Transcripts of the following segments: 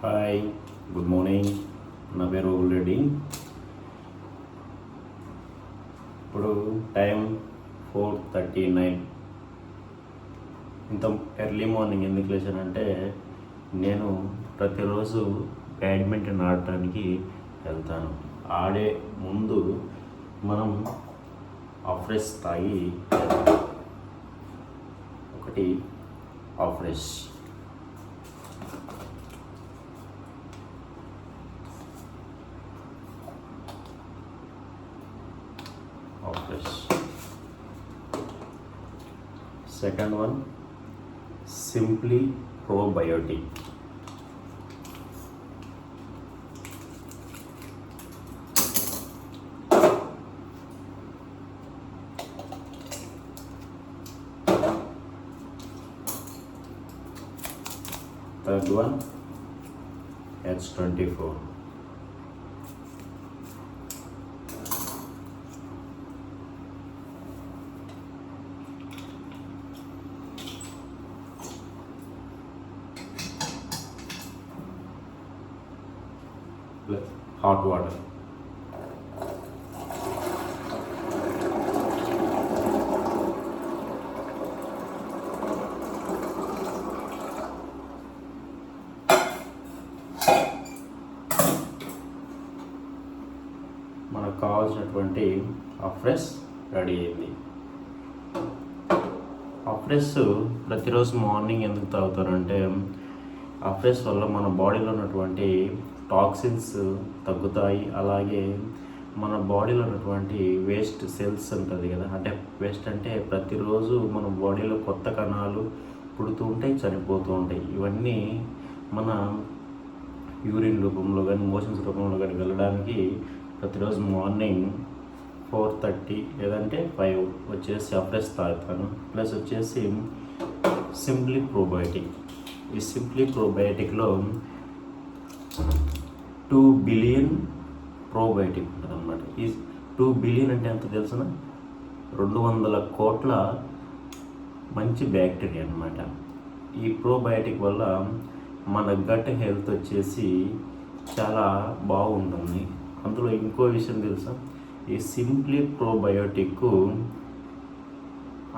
Hi, good morning. నా పేరు రెడ్డి. ఇప్పుడు టైం 4:39. ఇంత ఎర్లీ మార్నింగ్ ఎందుకు లేచానంటే నేను ప్రతిరోజు బ్యాడ్మింటన్ ఆడటానికి వెళ్తాను. ఆడే ముందు మనం ఆఫ్రెష్ తాగి ఒకటి ఆఫ్రెష్ second one simply probiotic. Third one H24. Hot water. మనకు కావాల్సినటువంటి ఆఫ్రెష్ రెడీ అయింది. ఆఫ్రెష్ ప్రతిరోజు మార్నింగ్ ఎందుకు తాగుతారంటే ఆఫ్రెష్ వల్ల మన బాడీలో ఉన్నటువంటి టాక్సిన్స్ తగ్గుతాయి. అలాగే మన బాడీలో ఉన్నటువంటి వేస్ట్ సెల్స్ ఉంటుంది కదా, అంటే వేస్ట్ అంటే ప్రతిరోజు మన బాడీలో కొత్త కణాలు పుడుతూ ఉంటాయి, చనిపోతూ ఉంటాయి. ఇవన్నీ మన యూరిన్ రూపంలో కానీ మోషన్స్ రూపంలో కానీ వెళ్ళడానికి ప్రతిరోజు మార్నింగ్ 4:30 లేదంటే 5 వచ్చేసి ఆఫ్రెష్ తాగుతాను. ప్లస్ వచ్చేసి సింప్లీ ప్రోబయోటిక్. ఈ సింప్లీ ప్రోబయోటిక్లో 2 బిలియన్ ప్రోబయోటిక్ ఉంటుంది అన్నమాట. ఈ 2 బిలియన్ అంటే ఎంత తెలుసిన 200 కోట్ల మంచి బ్యాక్టీరియా అన్నమాట. ఈ ప్రోబయోటిక్ వల్ల మన గట్ హెల్త్ వచ్చేసి చాలా బాగుంటుంది. అందులో ఇంకో విషయం తెలుసా, ఈ సింప్లీ ప్రోబయోటిక్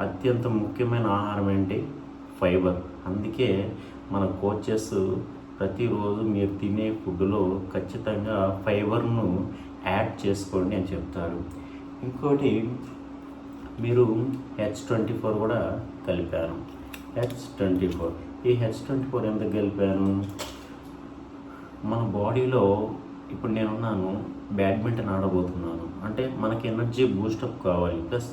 అత్యంత ముఖ్యమైన ఆహారం ఏంటి? ఫైబర్. అందుకే మన కోచెస్ ప్రతిరోజు మీరు తినే ఫుడ్లో ఖచ్చితంగా ఫైబర్ను యాడ్ చేసుకోండి అని చెప్తారు. ఇంకోటి మీరు H24 కూడా కలిపాను. H24 ఈ H24 ఎందుకు కలిపాను? మన బాడీలో ఇప్పుడు నేనున్నాను, బ్యాడ్మింటన్ ఆడబోతున్నాను అంటే మనకి ఎనర్జీ బూస్టప్ కావాలి. ప్లస్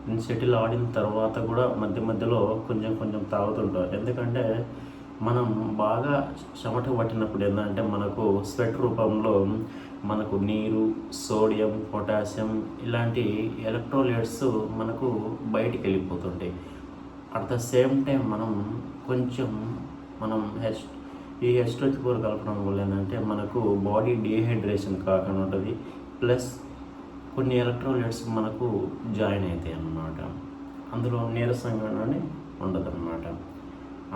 నేను షటిల్ ఆడిన తర్వాత కూడా మధ్య మధ్యలో కొంచెం తాగుతుంటాను. ఎందుకంటే మనం బాగా చెమట పట్టినప్పుడు ఏంటంటే మనకు స్వెట్ రూపంలో మనకు నీరు, సోడియం, పొటాషియం ఇలాంటి ఎలక్ట్రోలైట్స్ మనకు బయటికి వెళ్ళిపోతుంటాయి. అట్ ద సేమ్ టైం మనం ఈ H24 కలపడం వల్ల ఏంటంటే మనకు బాడీ డీహైడ్రేషన్ కాకుండా ఉంటుంది. ప్లస్ కొన్ని ఎలక్ట్రోలైట్స్ మనకు జాయిన్ అవుతాయి అన్నమాట. అందులో నీరసంగానే ఉండదు అన్నమాట.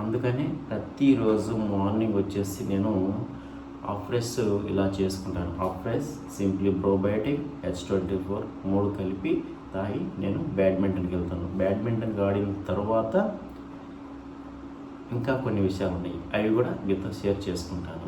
అందుకని ప్రతిరోజు మార్నింగ్ వచ్చేసి నేను ఆఫ్రెష్ ఇలా చేసుకుంటాను. ఆఫ్రెష్, సింప్లీ ప్రోబయోటిక్, H24 3 కలిపి తాగి నేను బ్యాడ్మింటన్కి వెళ్తాను. బ్యాడ్మింటన్కి ఆడిన తర్వాత ఇంకా కొన్ని విషయాలు ఉన్నాయి, అవి కూడా మీతో షేర్ చేసుకుంటాను.